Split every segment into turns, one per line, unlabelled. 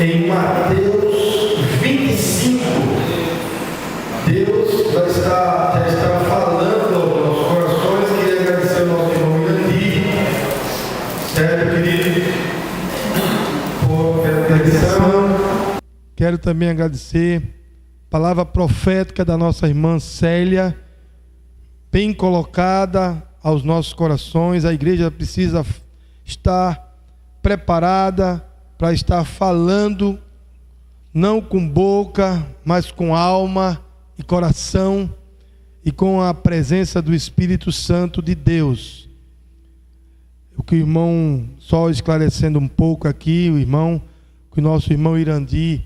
em Mateus 25. Deus já está falando aos nossos corações. Queria agradecer ao nosso irmão Irandi, certo, querido, por atenção.
Quero também agradecer a palavra profética da nossa irmã Célia, bem colocada aos nossos corações. A igreja precisa estar preparada para estar falando, não com boca, mas com alma e coração, e com a presença do Espírito Santo de Deus. O que o irmão, só esclarecendo um pouco aqui, o que o nosso irmão Irandi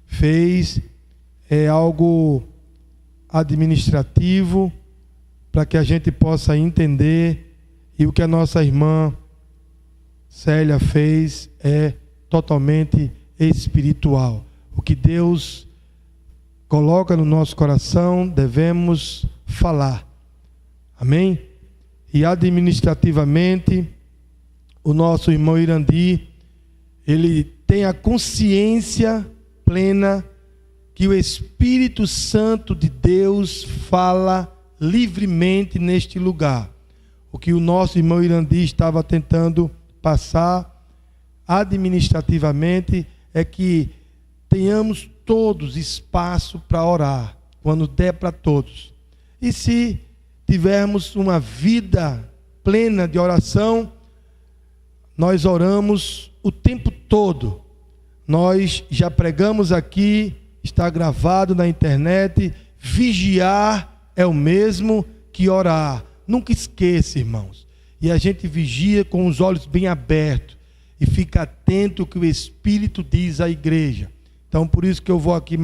fez é algo administrativo, para que a gente possa entender, e o que a nossa irmã Célia fez é totalmente espiritual. O que Deus coloca no nosso coração, devemos falar. Amém? E administrativamente, o nosso irmão Irandi, ele tem a consciência plena que o Espírito Santo de Deus fala livremente neste lugar. O que o nosso irmão Irandi estava tentando passar administrativamente é que tenhamos todos espaço para orar, quando der para todos. E se tivermos uma vida plena de oração, nós oramos o tempo todo. Nós já pregamos aqui, está gravado na internet, vigiar é o mesmo que orar. Nunca esqueça, irmãos. E a gente vigia com os olhos bem abertos e fica atento ao que o Espírito diz à igreja. Então, por isso que eu vou aqui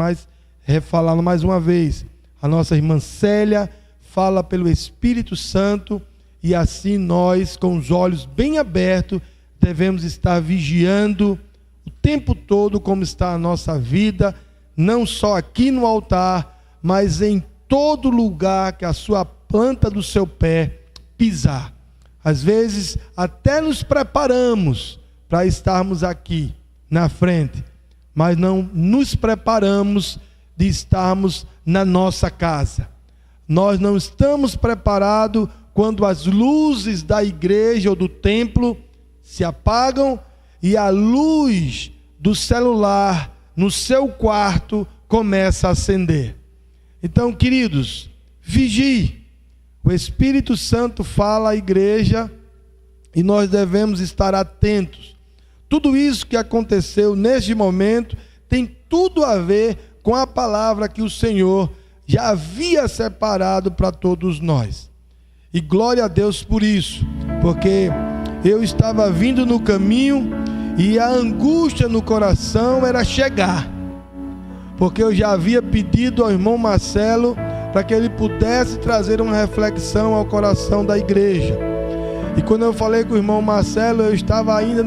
falando mais uma vez. A nossa irmã Célia fala pelo Espírito Santo, e assim nós, com os olhos bem abertos, devemos estar vigiando o tempo todo como está a nossa vida, não só aqui no altar, mas em todo lugar que a sua planta do seu pé pisar. Às vezes até nos preparamos para estarmos aqui na frente, mas não nos preparamos de estarmos na nossa casa. Nós não estamos preparados quando as luzes da igreja ou do templo se apagam e a luz do celular no seu quarto começa a acender. Então, queridos, vigie. O Espírito Santo fala à igreja e nós devemos estar atentos. Tudo isso que aconteceu neste momento tem tudo a ver com a palavra que o Senhor já havia separado para todos nós. E glória a Deus por isso, porque eu estava vindo no caminho e a angústia no coração era chegar, porque eu já havia pedido ao irmão Marcelo para que ele pudesse trazer uma reflexão ao coração da igreja. E quando eu falei com o irmão Marcelo, eu estava ainda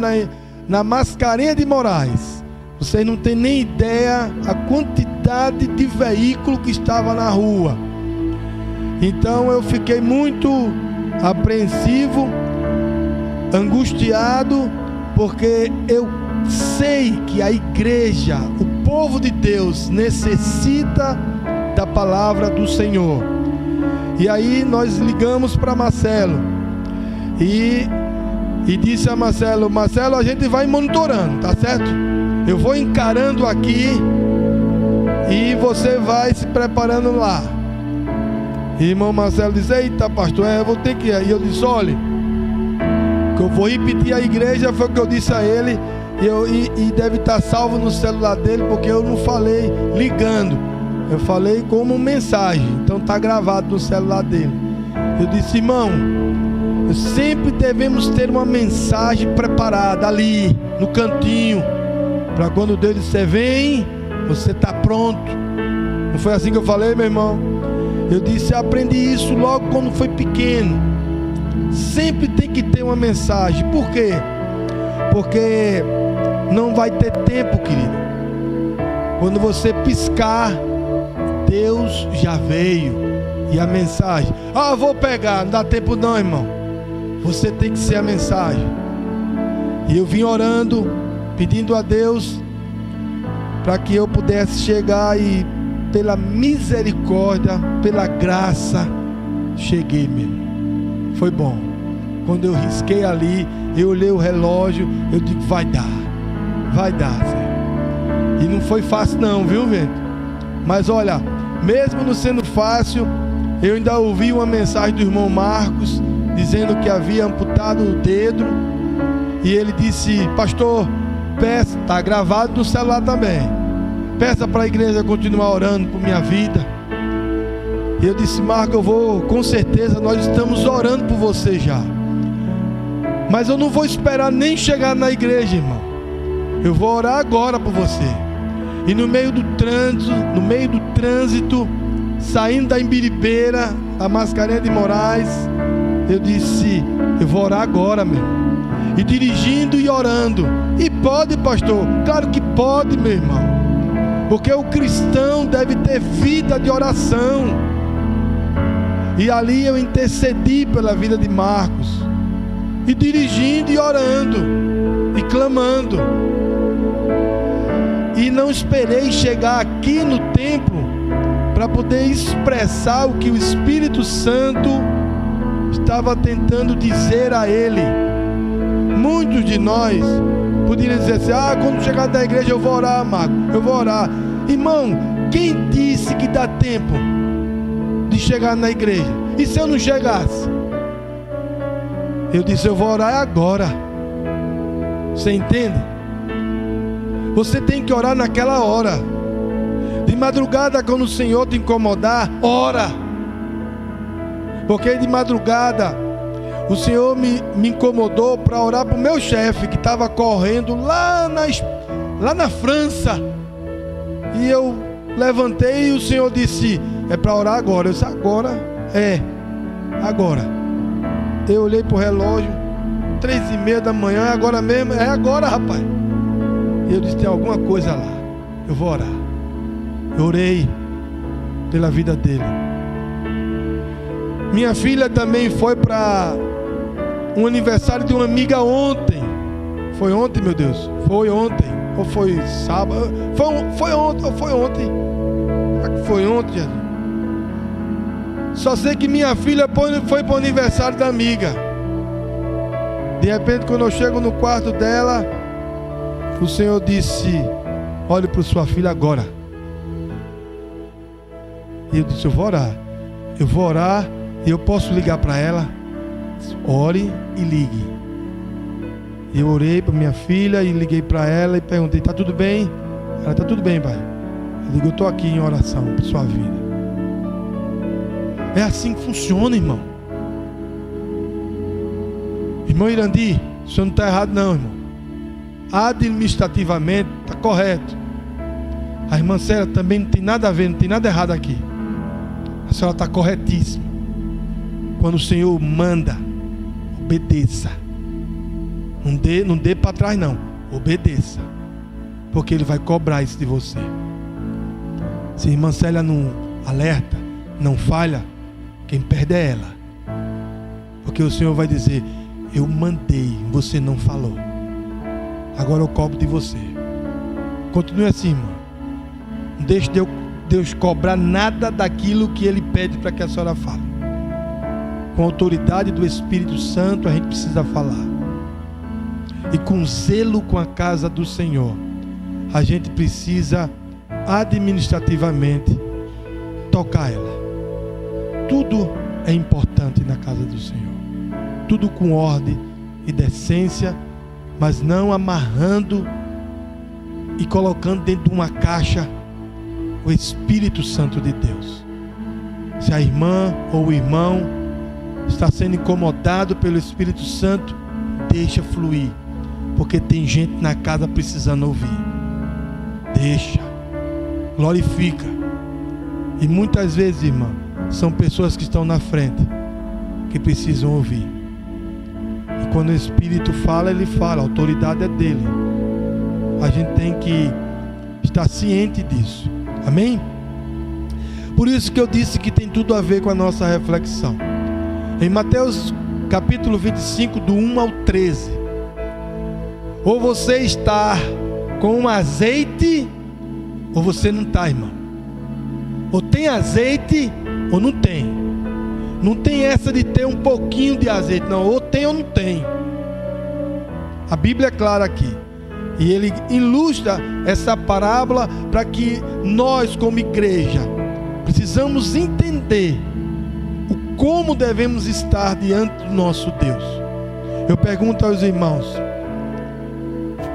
na Mascarenhas de Moraes. Vocês não têm nem ideia a quantidade de veículo que estava na rua. Então eu fiquei muito apreensivo, angustiado, porque eu sei que a igreja, o povo de Deus, necessita da palavra do Senhor. E aí nós ligamos para Marcelo e disse a Marcelo: a gente vai monitorando, tá certo? Eu vou encarando aqui e você vai se preparando lá. E irmão Marcelo disse: eita pastor, eu vou ter que ir. E eu disse: olha, que eu vou repetir a igreja, foi o que eu disse a ele, e deve estar salvo no celular dele, porque eu não falei ligando, eu falei como mensagem, então está gravado no celular dele. Eu disse: irmão, sempre devemos ter uma mensagem preparada ali no cantinho, para quando Deus disser vem, você está pronto. Não foi assim que eu falei, meu irmão? Eu disse: aprendi isso logo quando foi pequeno. Sempre tem que ter uma mensagem. Por quê? Porque não vai ter tempo, querido. Quando você piscar, Deus já veio. E a mensagem: vou pegar, não dá tempo não, irmão. Você tem que ser a mensagem. E eu vim orando, pedindo a Deus para que eu pudesse chegar e, pela misericórdia, pela graça, cheguei mesmo. Foi bom. Quando eu risquei ali, eu olhei o relógio, eu digo, vai dar, Senhor. E não foi fácil não, viu, vento? Mas olha, mesmo não sendo fácil, eu ainda ouvi uma mensagem do irmão Marcos, dizendo que havia amputado o dedo, e ele disse, pastor, peça, está gravado no celular também, peça para a igreja continuar orando por minha vida. E eu disse, Marco, eu vou, com certeza nós estamos orando por você já, mas eu não vou esperar nem chegar na igreja, irmão. Eu vou orar agora por você. E no meio do trânsito, saindo da Imbiribeira, da Mascarenhas de Moraes, eu disse, eu vou orar agora, meu. E dirigindo e orando. E pode, pastor? Claro que pode, meu irmão. Porque o cristão deve ter vida de oração. E ali eu intercedi pela vida de Marcos. E dirigindo e orando. E clamando. E não esperei chegar aqui no templo para poder expressar o que o Espírito Santo estava tentando dizer a ele. Muitos de nós poderiam dizer assim, quando chegar na igreja eu vou orar, Marco, eu vou orar. Irmão, quem disse que dá tempo de chegar na igreja? E se eu não chegasse? Eu disse, eu vou orar agora. Você entende? Você tem que orar naquela hora. De madrugada, quando o Senhor te incomodar, ora. Porque de madrugada o Senhor me incomodou para orar para o meu chefe, que estava correndo lá na França. E eu levantei e o Senhor disse, é para orar agora. Eu disse, agora? Agora. Eu olhei para o relógio, 3:30 da manhã, é agora mesmo? É agora, rapaz. E eu disse, tem alguma coisa lá, eu vou orar. Eu orei pela vida dele. Minha filha também foi para um aniversário de uma amiga ontem. Foi ontem, meu Deus? Foi ontem. Ou foi sábado? Foi ontem, ou foi ontem? Foi ontem, Jesus. Só sei que minha filha foi para o aniversário da amiga. De repente, quando eu chego no quarto dela, o Senhor disse, olhe para sua filha agora. E eu disse, eu vou orar, e eu posso ligar para ela? Ore e ligue. Eu orei para minha filha e liguei para ela e perguntei, está tudo bem? Ela, está tudo bem, pai. Eu digo, eu estou aqui em oração para sua vida. É assim que funciona, irmão. Irmão Irandi, o senhor não está errado não, irmão. Administrativamente está correto. A irmã Célia também não tem nada a ver, não tem nada errado aqui. A senhora está corretíssima. Quando o Senhor manda, obedeça. Não dê para trás não. Obedeça. Porque Ele vai cobrar isso de você. Se a irmã Célia não alerta, não falha, quem perde é ela. Porque o Senhor vai dizer, eu mandei, você não falou. Agora eu cobro de você. Continue assim, irmão. Não deixe Deus cobrar nada daquilo que Ele pede para que a senhora fale. Com a autoridade do Espírito Santo a gente precisa falar. E com zelo com a casa do Senhor, a gente precisa administrativamente tocar ela. Tudo é importante na casa do Senhor. Tudo com ordem e decência, mas não amarrando e colocando dentro de uma caixa o Espírito Santo de Deus. Se a irmã ou o irmão está sendo incomodado pelo Espírito Santo, deixa fluir, porque tem gente na casa precisando ouvir. Deixa, glorifica. E muitas vezes, irmã, são pessoas que estão na frente que precisam ouvir. E quando o Espírito fala, Ele fala, a autoridade é dele. A gente tem que estar ciente disso. Amém? Por isso que eu disse que tem tudo a ver com a nossa reflexão. Em Mateus capítulo 25, do 1 ao 13. Ou você está com um azeite ou você não está, irmão. Ou tem azeite ou não tem. Não tem essa de ter um pouquinho de azeite, não. Ou tem ou não tem. A Bíblia é clara aqui. E ele ilustra essa parábola para que nós, como igreja, precisamos entender o como devemos estar diante do nosso Deus. Eu pergunto aos irmãos: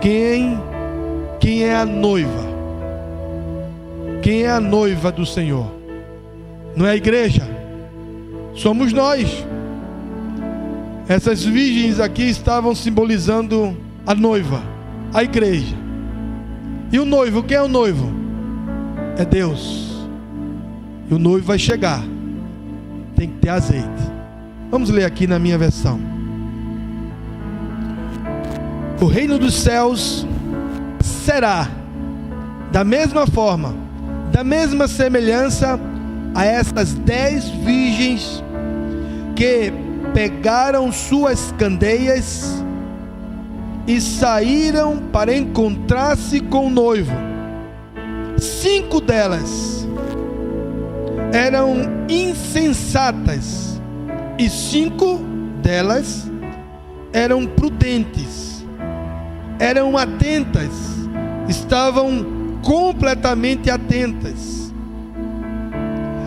quem é a noiva? Quem é a noiva do Senhor? Não é a igreja? Somos nós. Essas virgens aqui estavam simbolizando a noiva, a igreja. E o noivo, quem é o noivo? É Deus. E o noivo vai chegar. Tem que ter azeite. Vamos ler aqui na minha versão. O reino dos céus será da mesma forma, da mesma semelhança a essas 10 virgens que pegaram suas candeias e saíram para encontrar-se com o noivo. 5 delas eram insensatas e 5 delas eram prudentes, eram atentas, estavam completamente atentas.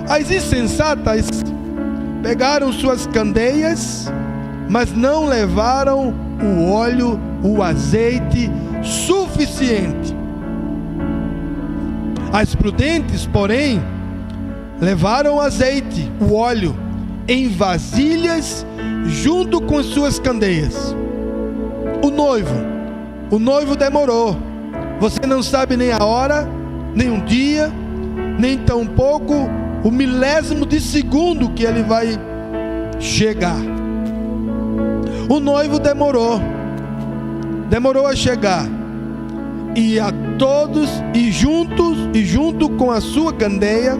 As insensatas pegaram suas candeias, mas não levaram o óleo, o azeite suficiente. As prudentes, porém, levaram o azeite, o óleo, em vasilhas junto com suas candeias. O noivo demorou. Você não sabe nem a hora, nem o dia, nem tampouco o milésimo de segundo que ele vai chegar. O noivo demorou a chegar. E a todos, e junto com a sua candeia,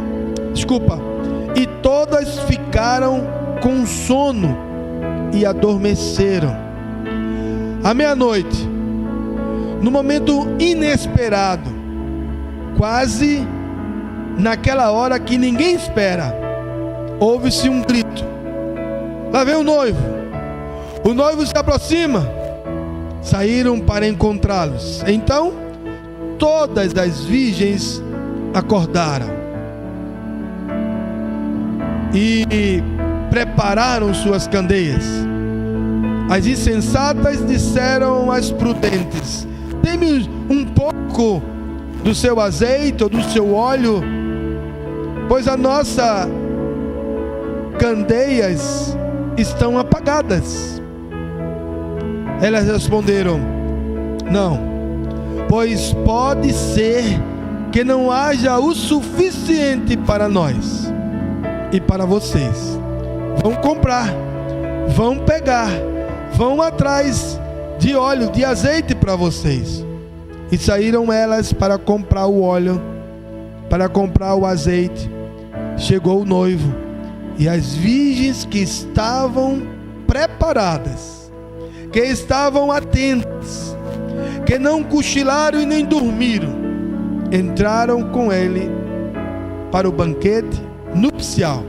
e todas ficaram com sono e adormeceram. À meia-noite, no momento inesperado, quase naquela hora que ninguém espera, ouve-se um grito: lá vem o noivo! O noivo se aproxima. Saíram para encontrá-los. Então, todas as virgens acordaram e prepararam suas candeias. As insensatas disseram às prudentes: dê-me um pouco do seu azeite ou do seu óleo, pois as nossas candeias estão apagadas. Elas responderam: não, pois pode ser que não haja o suficiente para nós e para vocês. Vão comprar, vão pegar, vão atrás de óleo, de azeite para vocês. E saíram elas para comprar o óleo, para comprar o azeite. Chegou o noivo, e as virgens que estavam preparadas, que estavam atentas, que não cochilaram e nem dormiram, entraram com ele para o banquete nupcial.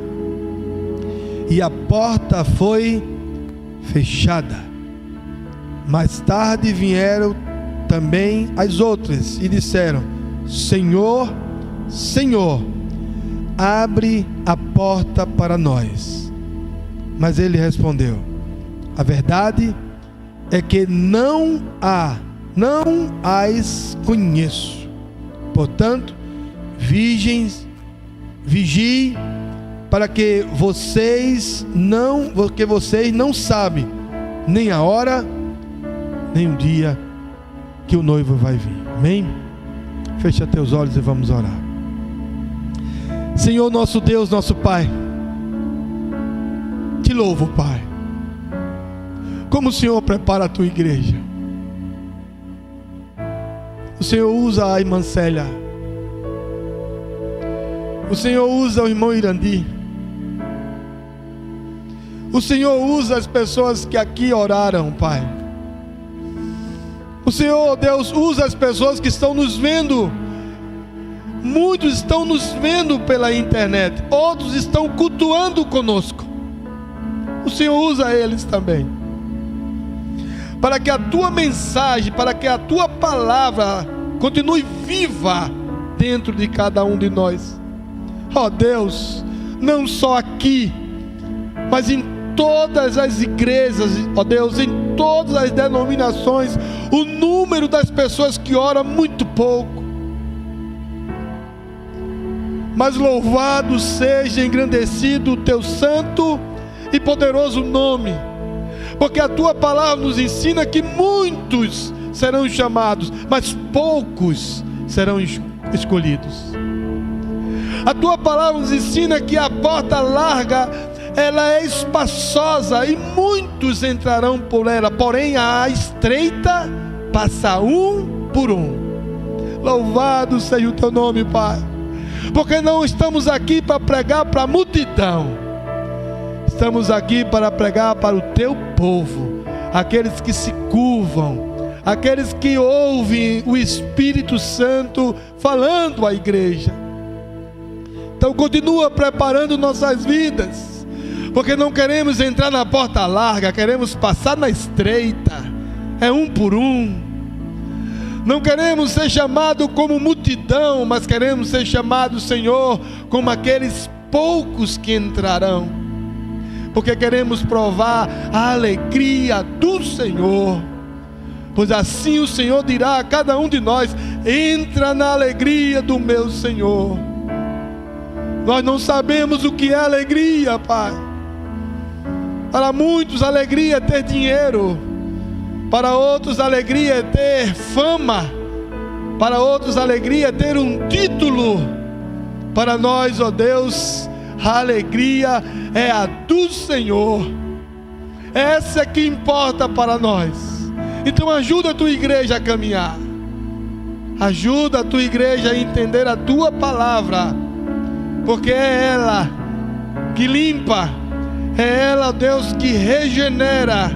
E a porta foi fechada. Mais tarde vieram também as outras e disseram: Senhor, Senhor, abre a porta para nós. Mas ele respondeu: a verdade é que não as conheço. Portanto, virgens, vigiem, para que vocês não sabem nem a hora, nem o dia que o noivo vai vir. Amém? Fecha teus olhos e vamos orar. Senhor, nosso Deus, nosso Pai, te louvo, Pai. Como o Senhor prepara a tua igreja. O Senhor usa a irmã Célia. O Senhor usa o irmão Irandi. O Senhor usa as pessoas que aqui oraram, Pai. O Senhor, Deus, usa as pessoas que estão nos vendo Muitos estão nos vendo pela internet, outros estão cultuando conosco. O Senhor usa eles também, para que a tua mensagem, para que a tua palavra continue viva dentro de cada um de nós. Ó Deus, não só aqui, mas em todas as igrejas, ó Deus, em todas as denominações, o número das pessoas que oram é muito pouco. Mas louvado seja, engrandecido o teu santo e poderoso nome, porque a tua palavra nos ensina que muitos serão chamados, mas poucos serão escolhidos. A tua palavra nos ensina que a porta larga, ela é espaçosa e muitos entrarão por ela, porém a estreita passa um por um. Louvado seja o teu nome, Pai, porque não estamos aqui para pregar para a multidão, estamos aqui para pregar para o teu povo, aqueles que se curvam, aqueles que ouvem o Espírito Santo falando à igreja. Então continua preparando nossas vidas, porque não queremos entrar na porta larga, queremos passar na estreita, é um por um. Não queremos ser chamados como multidão, mas queremos ser chamados, Senhor, como aqueles poucos que entrarão, porque queremos provar a alegria do Senhor, pois assim o Senhor dirá a cada um de nós: entra na alegria do meu Senhor. Nós não sabemos o que é alegria, Pai. Para muitos alegria é ter dinheiro, para outros alegria é ter fama, para outros alegria é ter um título. Para nós, ó Deus, a alegria é a do Senhor. Essa é que importa para nós. Então ajuda a tua igreja a caminhar, ajuda a tua igreja a entender a tua palavra, porque é ela que limpa, é ela, Deus, que regenera,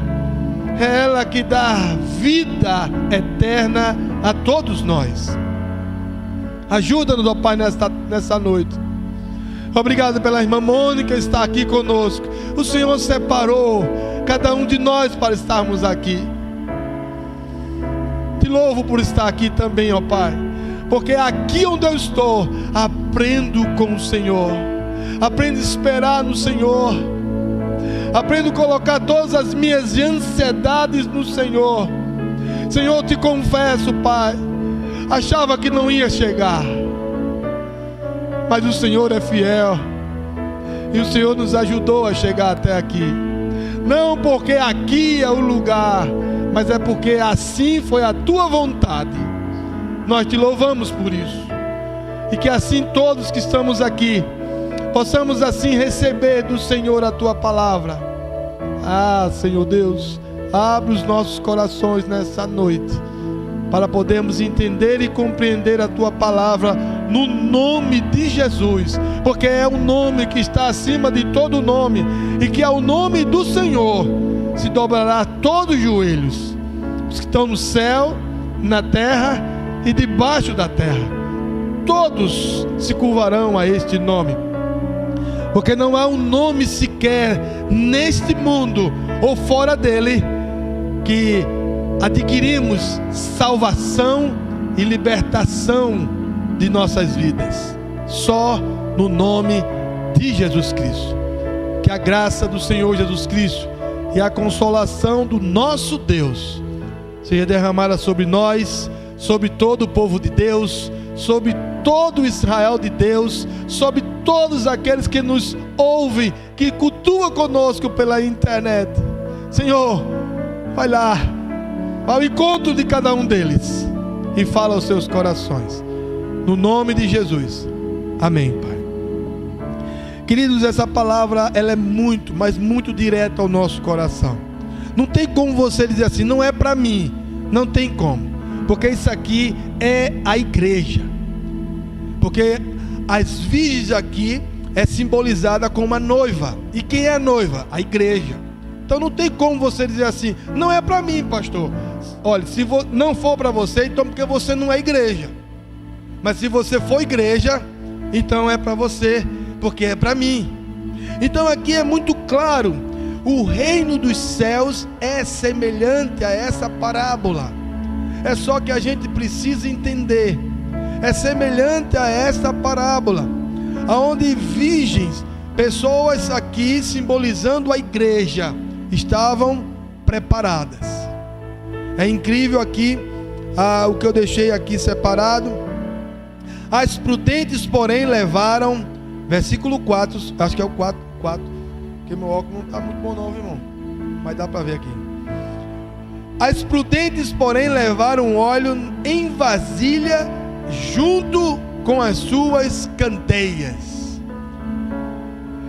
é ela que dá vida eterna a todos nós. Ajuda-nos, ó Pai, nessa noite. Obrigado pela irmã Mônica que está aqui conosco. O Senhor separou cada um de nós para estarmos aqui. Te louvo por estar aqui também, ó Pai, porque aqui onde eu estou, aprendo com o Senhor, aprendo a esperar no Senhor, aprendo a colocar todas as minhas ansiedades no Senhor. Senhor, te confesso, Pai, achava que não ia chegar, mas o Senhor é fiel, e o Senhor nos ajudou a chegar até aqui. Não porque aqui é o lugar, mas é porque assim foi a tua vontade. Nós te louvamos por isso, e que assim todos que estamos aqui possamos assim receber do Senhor a tua palavra. Ah, Senhor Deus, abre os nossos corações nessa noite, para podermos entender e compreender a tua palavra, no nome de Jesus, porque é o nome que está acima de todo nome, e que ao nome do Senhor se dobrará todos os joelhos, os que estão no céu, na terra e debaixo da terra, todos se curvarão a este nome, porque não há um nome sequer neste mundo ou fora dele que adquirimos salvação e libertação de nossas vidas, só no nome de Jesus Cristo. Que a graça do Senhor Jesus Cristo e a consolação do nosso Deus seja derramada sobre nós, sobre todo o povo de Deus, sobre todo o Israel de Deus, sobre todos aqueles que nos ouvem, que cultuam conosco pela internet. Senhor, vai lá ao encontro de cada um deles e fala aos seus corações, no nome de Jesus, amém, Pai. Queridos, essa palavra ela é muito, mas muito direta ao nosso coração. Não tem como você dizer assim, não é para mim, não tem como, porque isso aqui é a igreja, porque as virgens aqui é simbolizada como a noiva, e quem é a noiva? A igreja. Então não tem como você dizer assim, não é para mim, pastor. Olha, se não for para você, então porque você não é igreja. Mas se você for igreja, então é para você, porque é para mim. Então aqui é muito claro, o reino dos céus é semelhante a essa parábola. É só que a gente precisa entender. É semelhante a essa parábola, aonde virgens, pessoas aqui simbolizando a igreja, estavam preparadas. É incrível aqui o que eu deixei aqui separado. As prudentes, porém, levaram, versículo 4, acho que é o 4, porque meu óculos não está muito bom não, irmão, mas dá para ver aqui. As prudentes, porém, levaram óleo em vasilha junto com as suas candeias.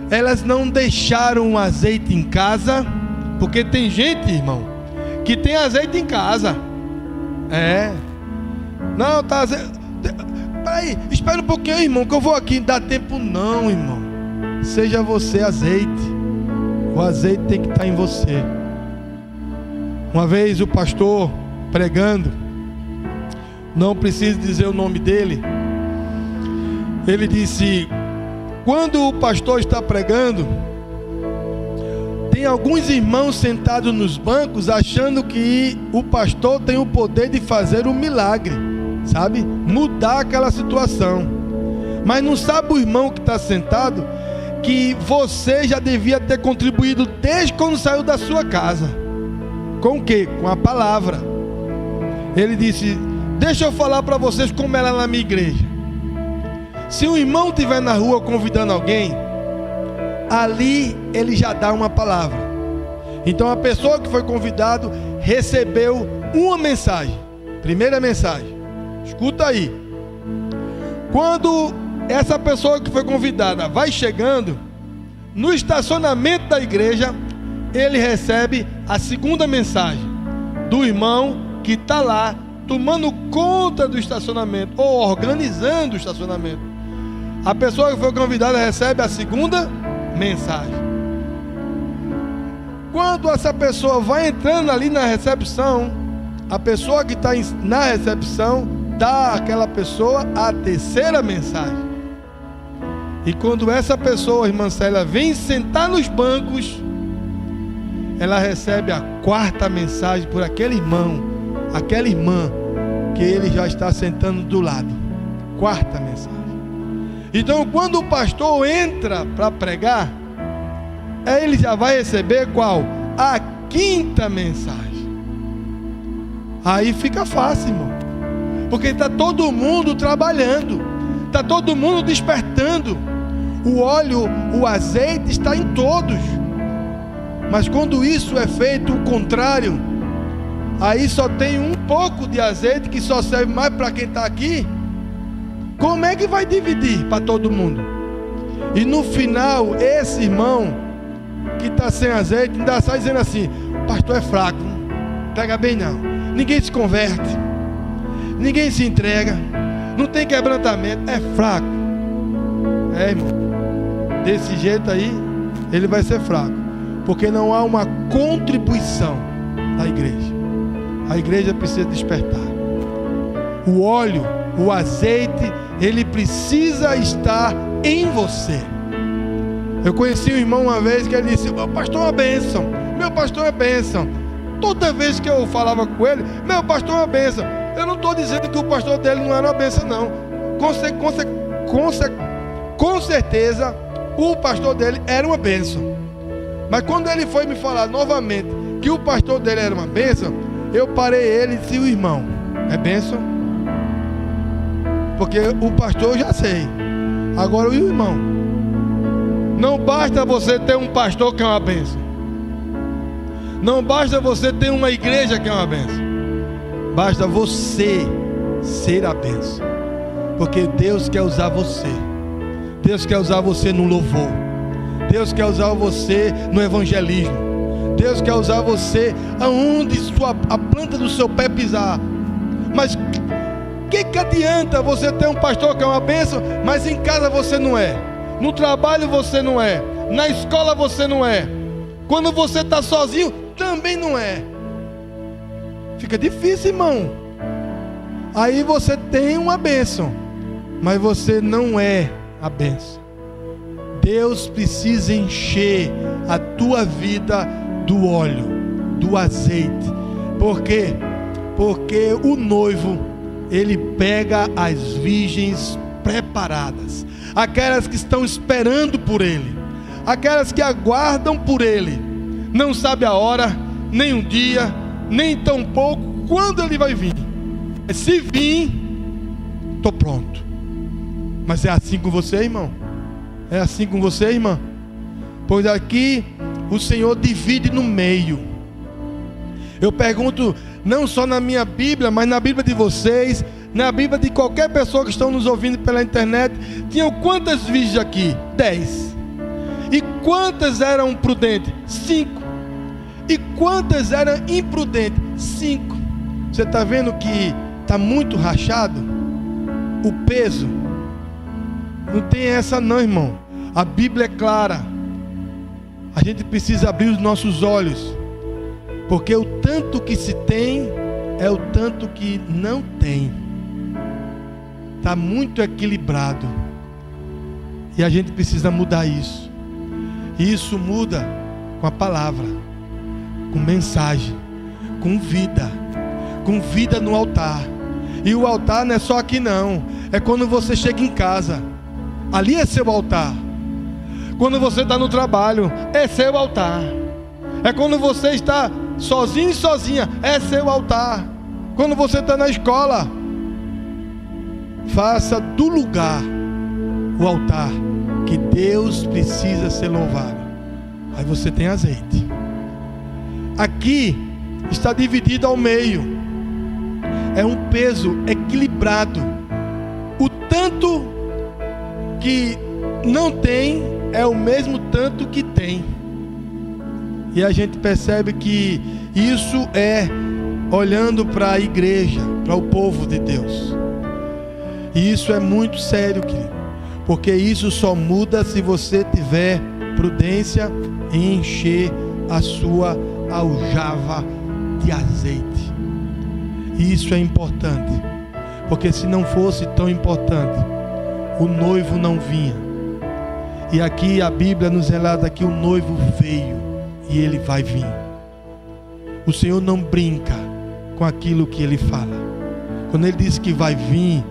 Elas não deixaram o azeite em casa, porque tem gente, irmão, que tem azeite em casa. Não, tá azeite. Peraí, espera um pouquinho, irmão, que eu vou aqui. Dá tempo não, irmão. Seja você azeite. O azeite tem que estar em você. Uma vez o pastor pregando, não preciso dizer o nome dele, ele disse: quando o pastor está pregando, tem alguns irmãos sentados nos bancos achando que o pastor tem o poder de fazer um milagre, sabe? Mudar aquela situação. Mas não sabe o irmão que está sentado que você já devia ter contribuído desde quando saiu da sua casa. Com o quê? Com a palavra. Ele disse: deixa eu falar para vocês como é lá na minha igreja. Se um irmão estiver na rua convidando alguém, ali ele já dá uma palavra. Então a pessoa que foi convidado recebeu uma mensagem. Primeira mensagem, escuta aí. Quando essa pessoa que foi convidada vai chegando no estacionamento da igreja, ele recebe a segunda mensagem do irmão que está lá tomando conta do estacionamento ou organizando o estacionamento. A pessoa que foi convidada recebe a segunda mensagem. Quando essa pessoa vai entrando ali na recepção, a pessoa que está na recepção dá àquela pessoa a terceira mensagem. E quando essa pessoa, irmã Célia, vem sentar nos bancos, ela recebe a quarta mensagem por aquele irmão, aquela irmã que ele já está sentando do lado. Quarta mensagem. Então quando o pastor entra para pregar, ele já vai receber qual? A quinta mensagem. Aí fica fácil, irmão, porque está todo mundo trabalhando, está todo mundo despertando. O óleo, o azeite está em todos. Mas quando isso é feito o contrário, aí só tem um pouco de azeite que só serve mais para quem está aqui. Como é que vai dividir para todo mundo? E no final, esse irmão que está sem azeite ainda sai dizendo assim: o pastor é fraco, não pega bem não, ninguém se converte, ninguém se entrega, não tem quebrantamento, é fraco. Irmão, desse jeito aí ele vai ser fraco, porque não há uma contribuição da igreja. A igreja precisa despertar. O óleo, o azeite, ele precisa estar em você. Eu conheci um irmão uma vez que ele disse: meu pastor é uma bênção, meu pastor é bênção. Toda vez que eu falava com ele, meu pastor é uma bênção. Eu não estou dizendo que o pastor dele não era uma bênção, não. Com certeza o pastor dele era uma bênção. Mas quando ele foi me falar novamente que o pastor dele era uma bênção, eu parei ele e disse: o irmão é bênção? Porque o pastor eu já sei, agora o irmão. Não basta você ter um pastor que é uma bênção, não basta você ter uma igreja que é uma bênção, basta você ser a bênção. Porque Deus quer usar você. Deus quer usar você no louvor, Deus quer usar você no evangelismo, Deus quer usar você aonde a planta do seu pé pisar. Mas que adianta você ter um pastor que é uma bênção, mas em casa você não é, no trabalho você não é, na escola você não é, quando você está sozinho também não é? Fica difícil, irmão. Aí você tem uma bênção, mas você não é a bênção. Deus precisa encher a tua vida do óleo, do azeite. Por quê? Porque o noivo, ele pega as virgens preparadas, aquelas que estão esperando por ele, aquelas que aguardam por ele, não sabe a hora, nem um dia, nem tão pouco quando ele vai vir. Se vir, estou pronto. Mas é assim com você, irmão? É assim com você, irmã? Pois aqui o Senhor divide no meio. Eu pergunto, não só na minha Bíblia, mas na Bíblia de vocês, na Bíblia de qualquer pessoa que estão nos ouvindo pela internet, tinham quantas virgens aqui? 10. E quantas eram prudentes? 5. E quantas eram imprudentes? 5. Você está vendo que está muito rachado? O peso. Não tem essa não, irmão. A Bíblia é clara. A gente precisa abrir os nossos olhos. Porque o tanto que se tem é o tanto que não tem. Está muito equilibrado. E a gente precisa mudar isso. E isso muda com a palavra, com mensagem, com vida no altar. E o altar não é só aqui não. É quando você chega em casa. Ali é seu altar. Quando você está no trabalho, é seu altar. É quando você está sozinho e sozinha, é seu altar. Quando você está na escola, faça do lugar o altar que Deus precisa ser louvado. Aí você tem azeite. Aqui está dividido ao meio. É um peso equilibrado. O tanto que não tem é o mesmo tanto que tem. E a gente percebe que isso é olhando para a igreja, para o povo de Deus. E isso é muito sério, querido, porque isso só muda se você tiver prudência em encher a sua aljava de azeite. E isso é importante, porque se não fosse tão importante, o noivo não vinha. E aqui a Bíblia nos relata que o noivo veio e ele vai vir. O Senhor não brinca com aquilo que ele fala. Quando ele diz que vai vir,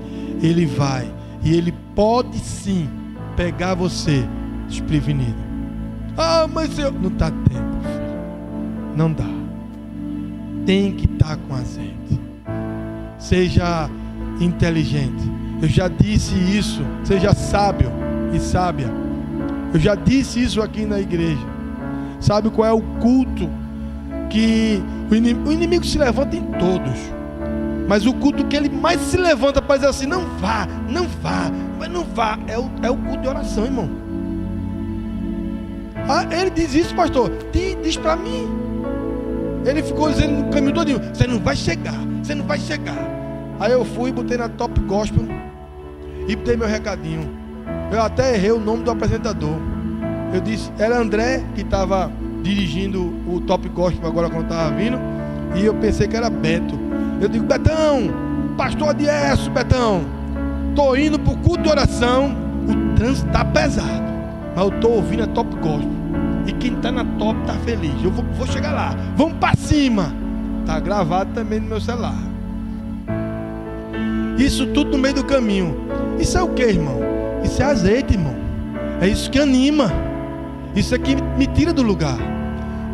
ele vai. E ele pode sim pegar você desprevenido. Ah, mas eu... Não está tempo, filho. Não dá. Tem que estar com azeite. Seja inteligente. Eu já disse isso. Seja sábio e sábia. Eu já disse isso aqui na igreja. Sabe qual é o culto que o inimigo se levanta em todos, mas o culto que ele mais se levanta para dizer assim, não vá, mas não vá, é o culto de oração, irmão. Ah, ele diz isso, pastor, diz para mim. Ele ficou dizendo no caminho todinho, você não vai chegar. Aí eu fui, botei na Top Gospel e dei meu recadinho. Eu até errei o nome do apresentador. Eu disse, era André que estava dirigindo o Top Gospel agora quando estava vindo, e eu pensei que era Beto. Eu digo, Betão, pastor Adiesso, Betão, estou indo para o culto de oração, o trânsito está pesado, mas eu estou ouvindo a Top Gospel, e quem está na Top está feliz, eu vou chegar lá, vamos para cima. Está gravado também no meu celular. Isso tudo no meio do caminho. Isso é o que, irmão? Isso é azeite, irmão. É isso que anima. Isso aqui me tira do lugar.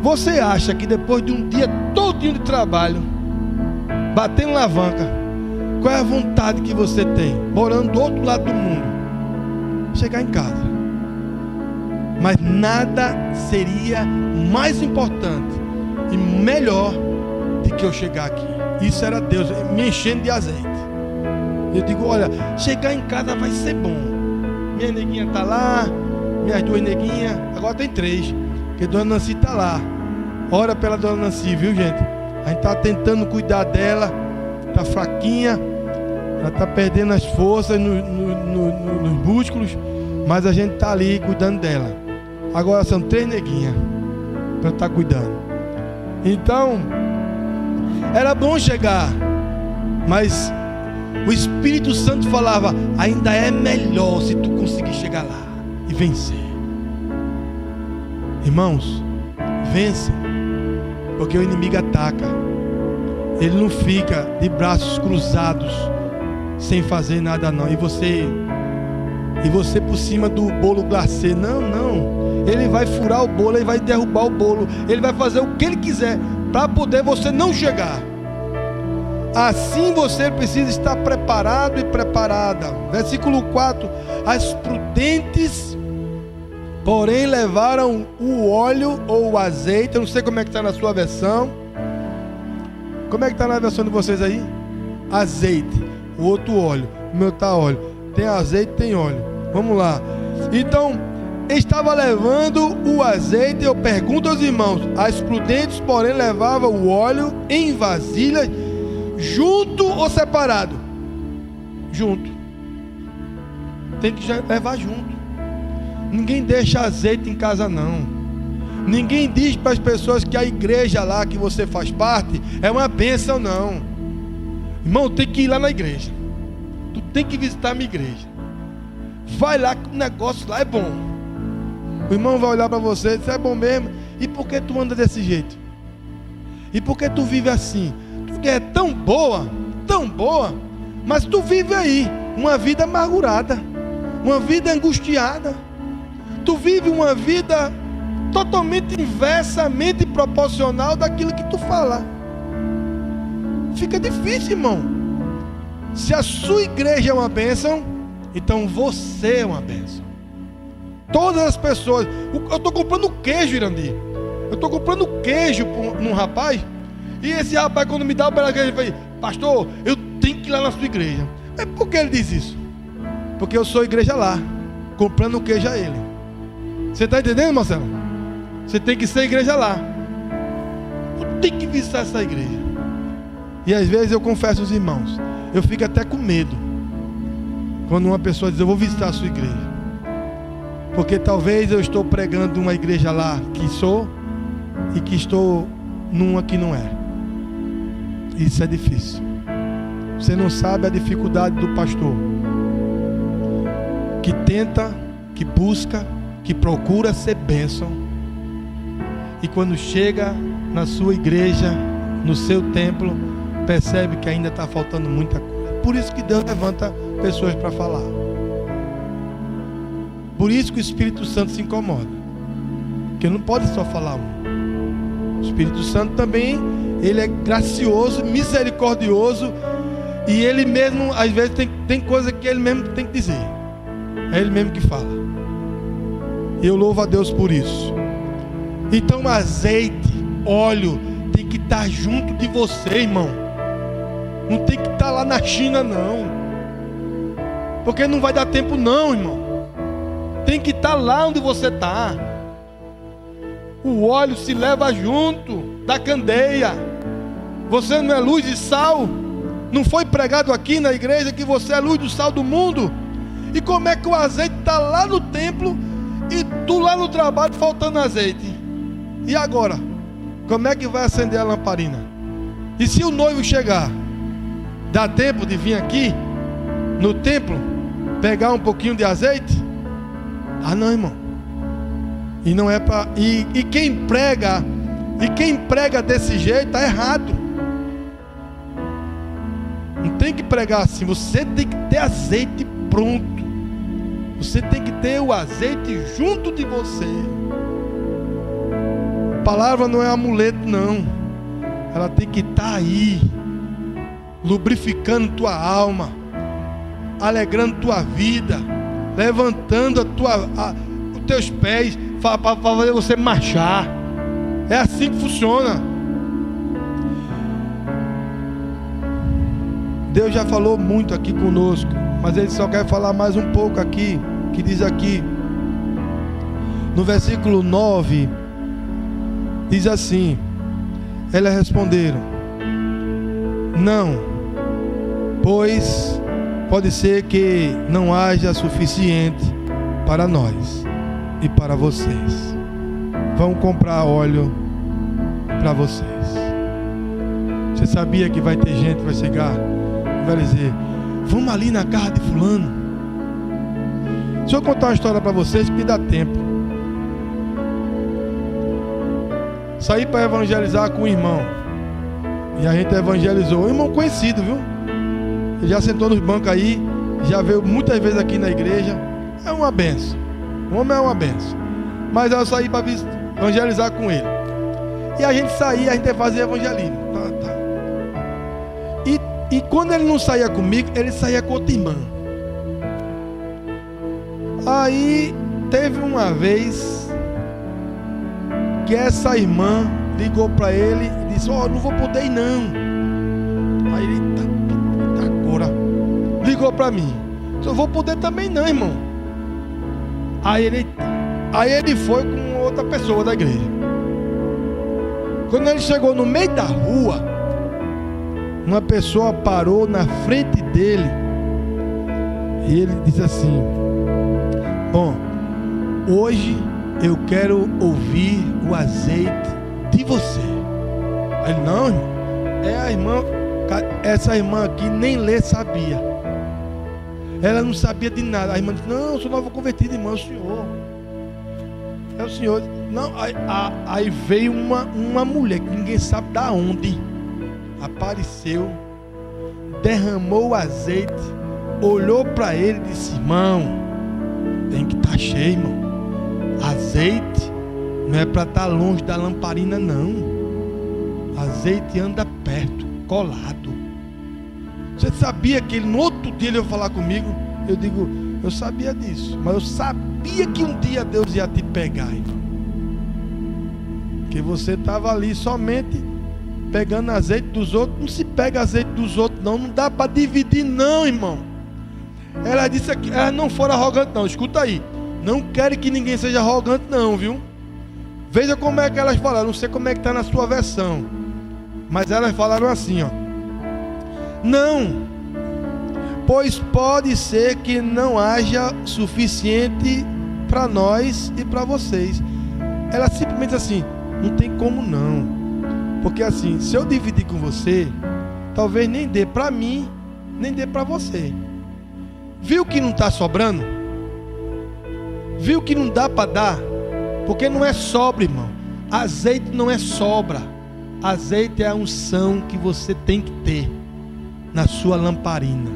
Você acha que depois de um dia todinho de trabalho, batendo alavanca, qual é a vontade que você tem, morando do outro lado do mundo? Chegar em casa. Mas nada seria mais importante e melhor do que eu chegar aqui. Isso era Deus me enchendo de azeite. Eu digo, olha, chegar em casa vai ser bom. Minha neguinha está lá, minhas 2 neguinhas, agora tem 3, porque Dona Nancy está lá. Ora pela Dona Nancy, viu, gente? A gente está tentando cuidar dela, está fraquinha, ela está perdendo as forças nos músculos, mas a gente está ali cuidando dela. Agora são 3 neguinhas para estar cuidando. Então, era bom chegar, mas o Espírito Santo falava: ainda é melhor se tu conseguir chegar lá e vencer. Irmãos, vença, porque o inimigo ataca. Ele não fica de braços cruzados sem fazer nada não. E você por cima do bolo glacê. Não. Ele vai furar o bolo, ele vai derrubar o bolo, ele vai fazer o que ele quiser para poder você não chegar. Assim você precisa estar preparado e preparada. Versículo 4: as prudentes, porém, levaram o óleo ou o azeite. Eu não sei como é que está na sua versão. Como é que está na versão de vocês aí? Azeite. O outro óleo. O meu está óleo. Tem azeite, tem óleo. Vamos lá. Então, estava levando o azeite. Eu pergunto aos irmãos: as prudentes, porém, levavam o óleo em vasilhas, junto ou separado? Junto. Tem que levar junto. Ninguém deixa azeite em casa não. Ninguém diz para as pessoas que a igreja lá que você faz parte é uma bênção, não. Irmão, tem que ir lá na igreja. Tu tem que visitar a minha igreja. Vai lá que o negócio lá é bom. O irmão vai olhar para você e dizer: é bom mesmo? E por que tu anda desse jeito? E por que tu vive assim? Tu é tão boa, mas tu vive aí uma vida amargurada, uma vida angustiada. Tu vive uma vida totalmente inversamente proporcional daquilo que tu fala. Fica difícil, irmão. Se a sua igreja é uma bênção, então você é uma bênção. Todas as pessoas. Eu estou comprando queijo, Irandir. Eu estou comprando queijo num rapaz. E esse rapaz, quando me dá o pela igreja, ele fala: pastor, eu tenho que ir lá na sua igreja. Mas por que ele diz isso? Porque eu sou igreja lá, comprando queijo a ele. Você está entendendo, Marcelo? Você tem que ser igreja lá. Eu tenho que visitar essa igreja. E às vezes eu confesso aos irmãos, eu fico até com medo quando uma pessoa diz: eu vou visitar a sua igreja. Porque talvez eu estou pregando uma igreja lá que sou, e que estou numa que não é. Isso é difícil. Você não sabe a dificuldade do pastor que tenta, que busca, que procura ser bênção, e quando chega na sua igreja, no seu templo, percebe que ainda está faltando muita coisa. Por isso que Deus levanta pessoas para falar. Por isso que o Espírito Santo se incomoda, porque não pode só falar um. O Espírito Santo também, ele é gracioso, misericordioso, e ele mesmo, às vezes, tem coisa que ele mesmo tem que dizer. É ele mesmo que fala. E eu louvo a Deus por isso. Então, azeite, óleo, tem que estar junto de você, irmão. Não tem que estar lá na China, não. Porque não vai dar tempo, não, irmão. Tem que estar lá onde você está. O óleo se leva junto da candeia. Você não é luz e sal? Não foi pregado aqui na igreja que você é luz do sal do mundo? E como é que o azeite está lá no templo e tu lá no trabalho faltando azeite? E agora? Como é que vai acender a lamparina? E se o noivo chegar, dá tempo de vir aqui no templo pegar um pouquinho de azeite? Ah, não, irmão. E não é para. E quem prega desse jeito está errado. Não tem que pregar assim. Você tem que ter azeite pronto. Você tem que ter o azeite junto de você. A palavra não é amuleto, não. Ela tem que estar aí, lubrificando tua alma, alegrando tua vida, levantando os teus pés para fazer você marchar. É assim que funciona. Deus já falou muito aqui conosco, mas Ele só quer falar mais um pouco aqui, que diz aqui, no versículo 9, diz assim: elas responderam: não, pois pode ser que não haja suficiente para nós e para vocês. Vão comprar óleo para vocês. Você sabia que vai ter gente que vai chegar e vai dizer: vamos ali na casa de fulano. Deixa eu contar uma história para vocês que dá tempo. Saí para evangelizar com o irmão. E a gente evangelizou. Um irmão conhecido, viu? Ele já sentou nos bancos aí. Já veio muitas vezes aqui na igreja. É uma benção. O homem é uma benção. Mas eu saí para evangelizar com ele. E a gente saía, a gente fazia evangelismo. E quando ele não saía comigo, ele saía com outra irmã. Aí teve uma vez que essa irmã ligou para ele e disse: ó, não vou poder ir não. Aí ele, agora ligou para mim: eu vou poder também não, irmão. Aí ele foi com outra pessoa da igreja. Quando ele chegou no meio da rua, uma pessoa parou na frente dele e ele disse assim: bom, hoje eu quero ouvir o azeite de você. Aí ele: não, irmão, é a irmã, essa irmã aqui nem ler sabia. Ela não sabia de nada. A irmã disse: não, eu sou novo convertido, irmão, é o senhor. É o senhor. Não, aí veio uma mulher que ninguém sabe da onde. Apareceu, derramou o azeite, olhou para ele e disse: irmão, tem que estar cheio, irmão. Azeite não é para estar longe da lamparina, não. Azeite anda perto, colado. Você sabia que ele, no outro dia ele ia falar comigo? Eu digo: eu sabia disso, mas eu sabia que um dia Deus ia te pegar, irmão. Porque você estava ali somente pegando azeite dos outros. Não se pega azeite dos outros, não. Não dá para dividir, não, irmão. Ela disse aqui, elas não foram arrogantes, não. Escuta aí. Não quero que ninguém seja arrogante, não, viu? Veja como é que elas falaram. Não sei como é que está na sua versão, mas elas falaram assim, ó: não, pois pode ser que não haja suficiente para nós e para vocês. Ela simplesmente assim: não tem como não. Porque assim, se eu dividir com você, talvez nem dê para mim, nem dê para você. Viu que não está sobrando? Viu que não dá para dar? Porque não é sobra, irmão. Azeite não é sobra. Azeite é a unção que você tem que ter na sua lamparina.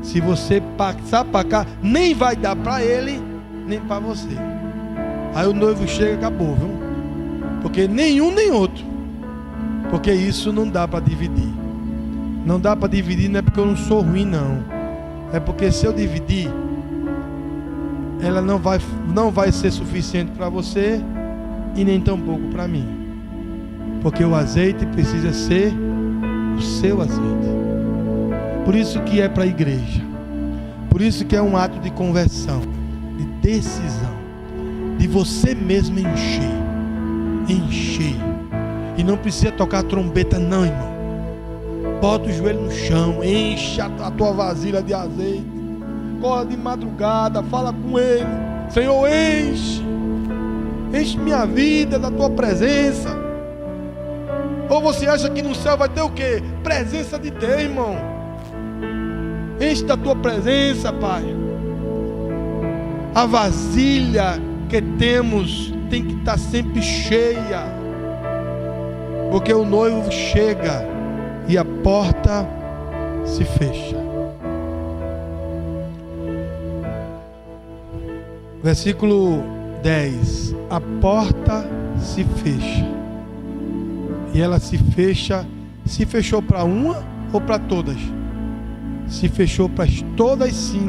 Se você passar para cá, nem vai dar para ele, nem para você. Aí o noivo chega e acabou, viu? Porque nenhum nem outro. Porque isso não dá para dividir. Não dá para dividir, não é porque eu não sou ruim, não. É porque se eu dividir, ela não vai ser suficiente para você e nem tampouco para mim. Porque o azeite precisa ser o seu azeite. Por isso que é para a igreja. Por isso que é um ato de conversão, de decisão, de você mesmo encher. E não precisa tocar trombeta, não, irmão. Bota o joelho no chão, enche a tua vasilha de azeite. Corre de madrugada, fala com ele: Senhor, enche minha vida da tua presença. Ou você acha que no céu vai ter o quê? Presença de Deus, irmão. Enche da tua presença, Pai. A vasilha que temos tem que estar sempre cheia, porque o noivo chega e a porta se fecha. Versículo 10: a porta se fecha. E ela se fecha. Se fechou para uma ou para todas? Se fechou para todas 5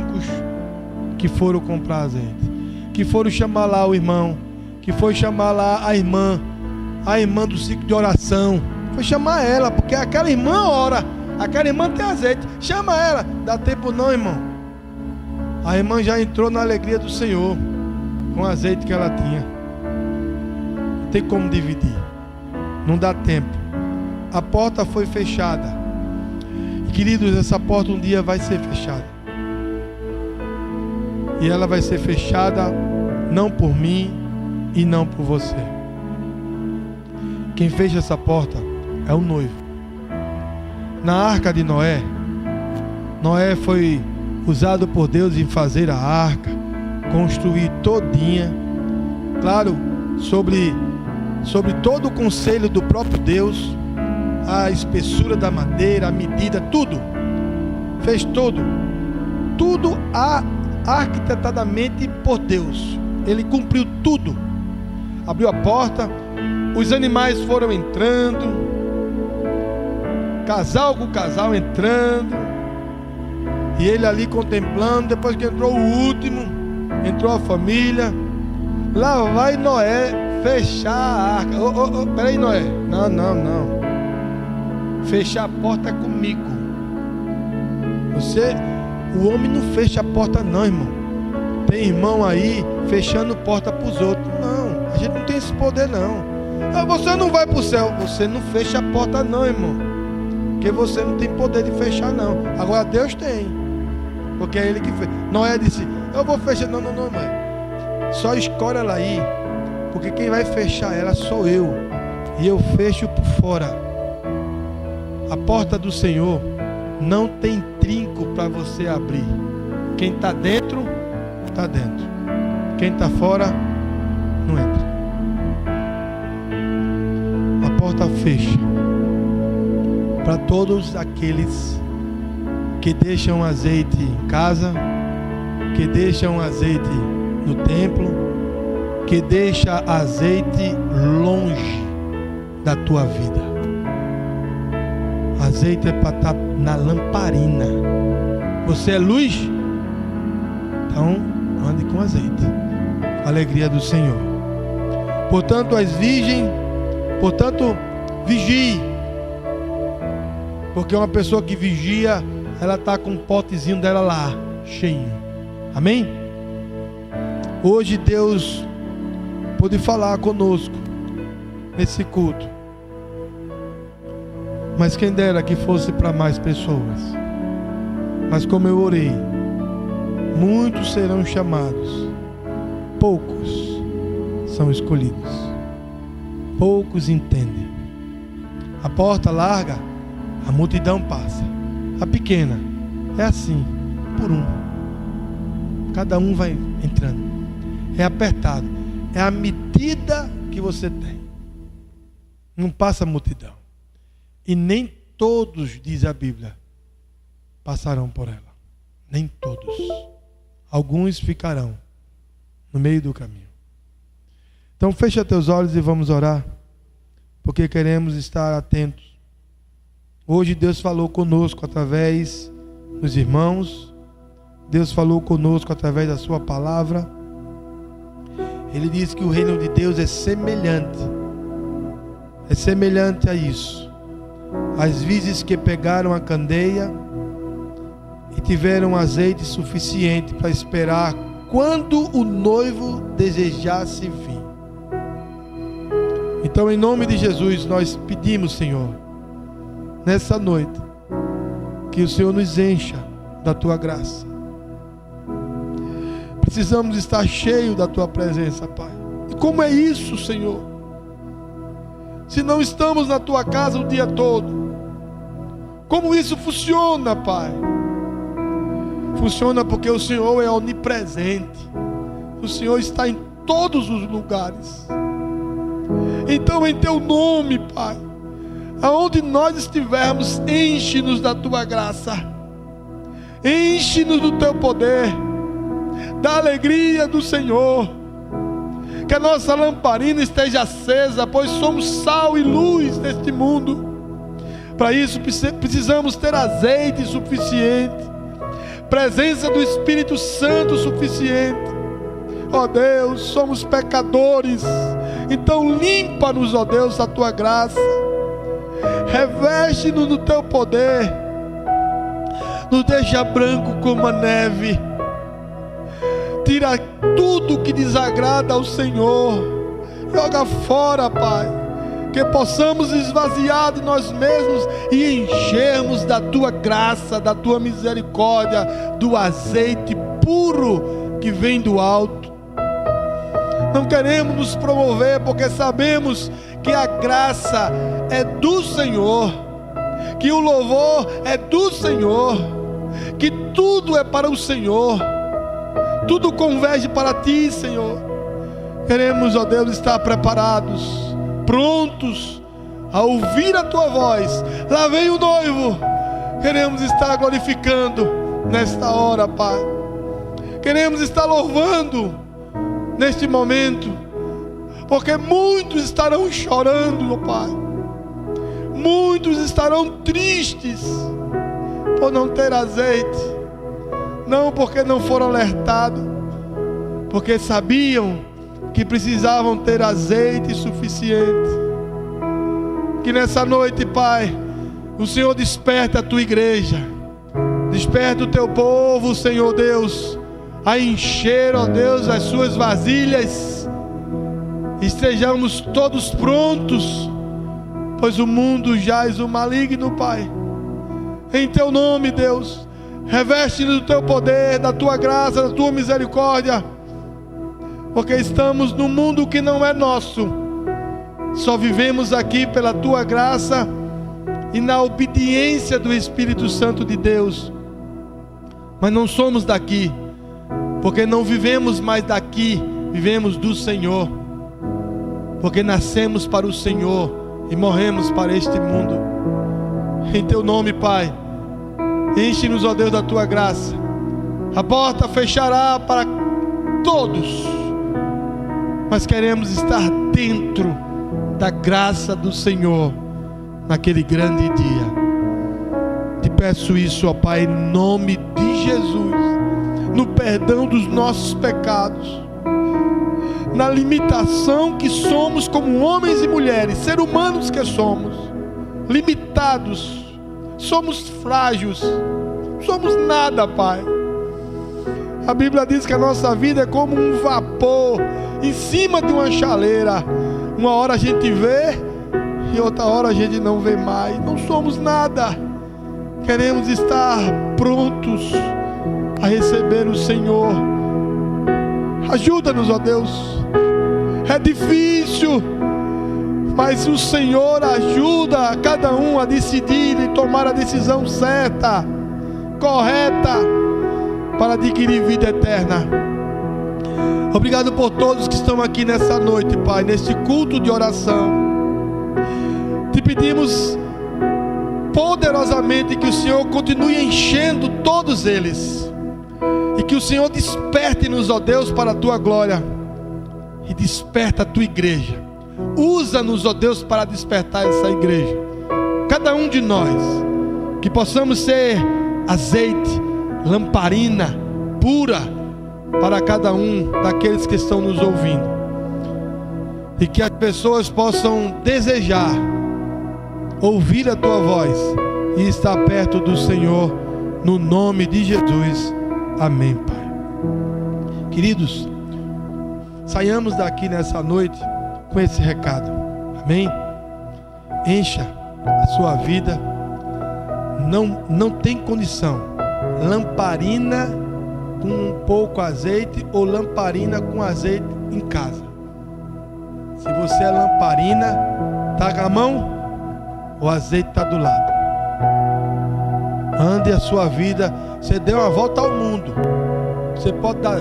que foram comprar azeite, que foram chamar lá o irmão, que foi chamar lá a irmã do ciclo de oração. Foi chamar ela, porque aquela irmã ora, aquela irmã tem azeite. Chama ela. Dá tempo não, irmão. A irmã já entrou na alegria do Senhor com o azeite que ela tinha. Não tem como dividir. Não dá tempo. A porta foi fechada. E, queridos, essa porta um dia vai ser fechada. E ela vai ser fechada não por mim e não por você. Quem fecha essa porta é o noivo. Na arca de Noé, Noé foi usado por Deus em fazer a arca, construir todinha, claro, sobre todo o conselho do próprio Deus, a espessura da madeira, a medida, tudo, fez tudo arquitetadamente por Deus. Ele cumpriu tudo, abriu a porta, os animais foram entrando, casal com casal entrando, e ele ali contemplando. Depois que entrou o último, entrou a família. Lá vai Noé fechar a arca. Peraí, Noé, não, fechar a porta comigo. O homem não fecha a porta não, irmão. Tem irmão aí fechando porta para os outros. Não, a gente não tem esse poder não. Você não vai para o céu. Você não fecha a porta não, irmão, porque você não tem poder de fechar não. Agora Deus tem, porque é Ele que fez. Noé disse: eu vou fechar. Não, mãe, só escolhe ela aí, porque quem vai fechar ela sou eu, e eu fecho por fora. A porta do Senhor não tem trinco para você abrir. Quem está dentro, está dentro. Quem está fora, não entra. A porta fecha para todos aqueles que deixam azeite em casa, que deixam azeite no templo, que deixa azeite longe da tua vida. Azeite é para estar na lamparina. Você é luz? Então ande com azeite. Alegria do Senhor. Portanto, as virgens, vigie. Porque uma pessoa que vigia, ela está com um potezinho dela lá, cheio. Amém? Hoje Deus pôde falar conosco nesse culto. Mas quem dera que fosse para mais pessoas. Mas como eu orei, muitos serão chamados, poucos são escolhidos. Poucos entendem. A porta larga, a multidão passa. A pequena é assim, por um. Cada um vai entrando. É apertado. É a medida que você tem. Não passa a multidão. E nem todos, diz a Bíblia, passarão por ela. Nem todos. Alguns ficarão no meio do caminho. Então fecha teus olhos e vamos orar, porque queremos estar atentos. Hoje Deus falou conosco através dos irmãos. Deus falou conosco através da sua palavra. Ele diz que o reino de Deus é semelhante a isso. As virgens que pegaram a candeia e tiveram azeite suficiente para esperar quando o noivo desejasse vir. Então, em nome de Jesus, nós pedimos, Senhor, nessa noite, que o Senhor nos encha da Tua graça. Precisamos estar cheios da Tua presença, Pai. E como é isso, Senhor? Se não estamos na Tua casa o dia todo, como isso funciona, Pai? Funciona porque o Senhor é onipresente. O Senhor está em todos os lugares. Então, em Teu nome, Pai, aonde nós estivermos, enche-nos da Tua graça. Enche-nos do Teu poder, da alegria do Senhor. Que a nossa lamparina esteja acesa, pois somos sal e luz deste mundo. Para isso precisamos ter azeite suficiente, presença do Espírito Santo suficiente. Ó Deus, somos pecadores, então limpa-nos, ó Deus, a Tua graça. Reveste-nos do Teu poder, nos deixa branco como a neve. Tira tudo que desagrada ao Senhor, joga fora, Pai. Que possamos esvaziar de nós mesmos e enchermos da Tua graça, da Tua misericórdia, do azeite puro que vem do alto. Não queremos nos promover, porque sabemos que a graça é do Senhor, que o louvor é do Senhor, que tudo é para o Senhor, tudo converge para Ti, Senhor. Queremos, ó Deus, estar preparados, prontos a ouvir a Tua voz. Lá vem o noivo. Queremos estar glorificando nesta hora, Pai. Queremos estar louvando neste momento, porque muitos estarão chorando, ó Pai. Muitos estarão tristes por não ter azeite, não porque não foram alertados, porque sabiam que precisavam ter azeite suficiente. Que nessa noite, Pai, o Senhor desperta a Tua igreja, desperta o Teu povo, Senhor Deus, a encher, ó Deus, as suas vasilhas. Estejamos todos prontos, pois o mundo jaz o maligno, Pai. Em Teu nome, Deus, reveste-nos do Teu poder, da Tua graça, da Tua misericórdia, porque estamos num mundo que não é nosso. Só vivemos aqui pela Tua graça e na obediência do Espírito Santo de Deus. Mas não somos daqui, porque não vivemos mais daqui, vivemos do Senhor, porque nascemos para o Senhor e morremos para este mundo. Em Teu nome, Pai, enche-nos, ó Deus, da Tua graça. A porta fechará para todos, mas queremos estar dentro da graça do Senhor naquele grande dia. Te peço isso, ó Pai, em nome de Jesus, no perdão dos nossos pecados, na limitação que somos como homens e mulheres, seres humanos que somos, limitados, somos frágeis, somos nada, Pai. A Bíblia diz que a nossa vida é como um vapor em cima de uma chaleira. Uma hora a gente vê e outra hora a gente não vê mais. Não somos nada. Queremos estar prontos a receber o Senhor. Ajuda-nos, ó Deus. É difícil, mas o Senhor ajuda cada um a decidir e tomar a decisão certa, correta, para adquirir vida eterna. Obrigado por todos que estão aqui nessa noite, Pai, neste culto de oração. Te pedimos poderosamente que o Senhor continue enchendo todos eles, e que o Senhor desperte-nos, ó Deus, para a Tua glória, e desperta a Tua igreja. Usa-nos, ó Deus, para despertar essa igreja, cada um de nós, que possamos ser azeite, lamparina pura para cada um daqueles que estão nos ouvindo, e que as pessoas possam desejar ouvir a Tua voz e estar perto do Senhor, no nome de Jesus. Amém, Pai. Queridos, saiamos daqui nessa noite com esse recado. Amém? Encha a sua vida. Não tem condição. Lamparina com um pouco azeite ou lamparina com azeite em casa. Se você é lamparina, tá com a mão, o azeite está do lado. Ande a sua vida. Você deu uma volta ao mundo. Você pode dar,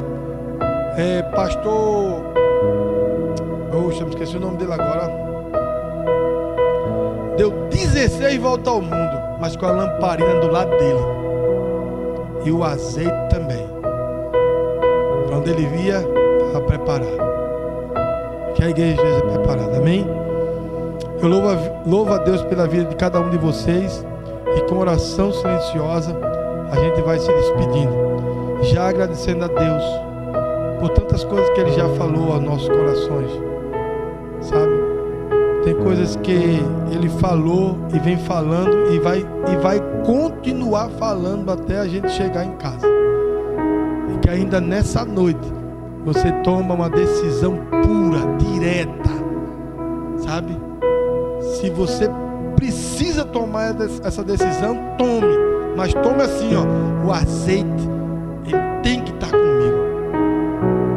pastor, oxa, me esqueci o nome dele agora. Deu 16 voltas ao mundo, mas com a lamparina do lado dele, e o azeite também. Para onde ele via, estava preparado. Que a igreja esteja preparada. Amém? Eu louvo a Deus pela vida de cada um de vocês, e com oração silenciosa a gente vai se despedindo, já agradecendo a Deus por tantas coisas que Ele já falou aos nossos corações, sabe? Tem coisas que Ele falou e vem falando e vai continuar falando até a gente chegar em casa, e que ainda nessa noite você toma uma decisão pura, direta, sabe? Se você precisa tomar essa decisão, tome, mas tome assim, ó, o azeite, ele tem que estar comigo,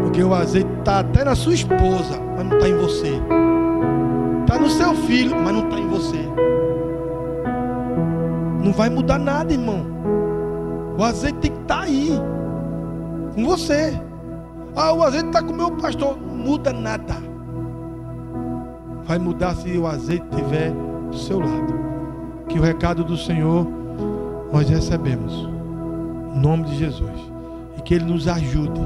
porque o azeite está até na sua esposa, mas não está em você, está no seu filho, mas não está em você. Não vai mudar nada, irmão. O azeite tem que estar aí, com você. Ah, o azeite está com o meu pastor. Não muda nada. Vai mudar se o azeite estiver do seu lado. Que o recado do Senhor nós recebemos, em nome de Jesus. E que Ele nos ajude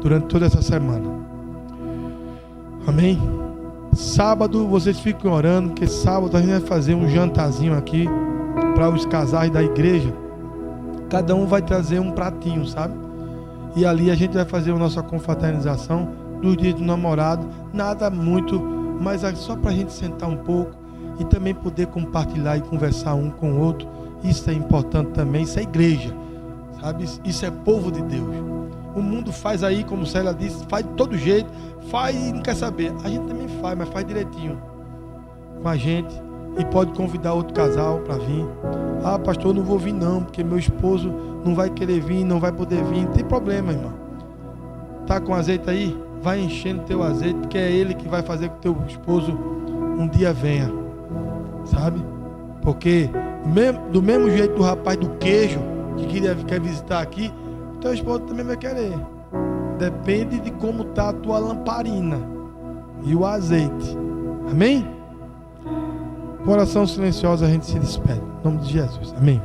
durante toda essa semana. Amém? Sábado vocês ficam orando, porque sábado a gente vai fazer um jantarzinho aqui para os casais da igreja. Cada um vai trazer um pratinho, sabe? E ali a gente vai fazer a nossa confraternização dos dias do namorado. Nada muito, mas é só para a gente sentar um pouco e também poder compartilhar e conversar um com o outro. Isso é importante também, isso é igreja, sabe? Isso é povo de Deus. O mundo faz aí, como Célia disse, faz de todo jeito, faz e não quer saber. A gente também faz, mas faz direitinho com a gente. E pode convidar outro casal para vir. Ah, pastor, eu não vou vir não, porque meu esposo não vai querer vir, não vai poder vir. Não tem problema, irmão. Tá com azeite aí? Vai enchendo teu azeite, porque é ele que vai fazer com que teu esposo um dia venha, sabe? Porque do mesmo jeito do rapaz do queijo que quer visitar aqui, teu esposo também vai querer. Depende de como está a tua lamparina e o azeite. Amém? Com oração silenciosa a gente se despede. Em nome de Jesus. Amém.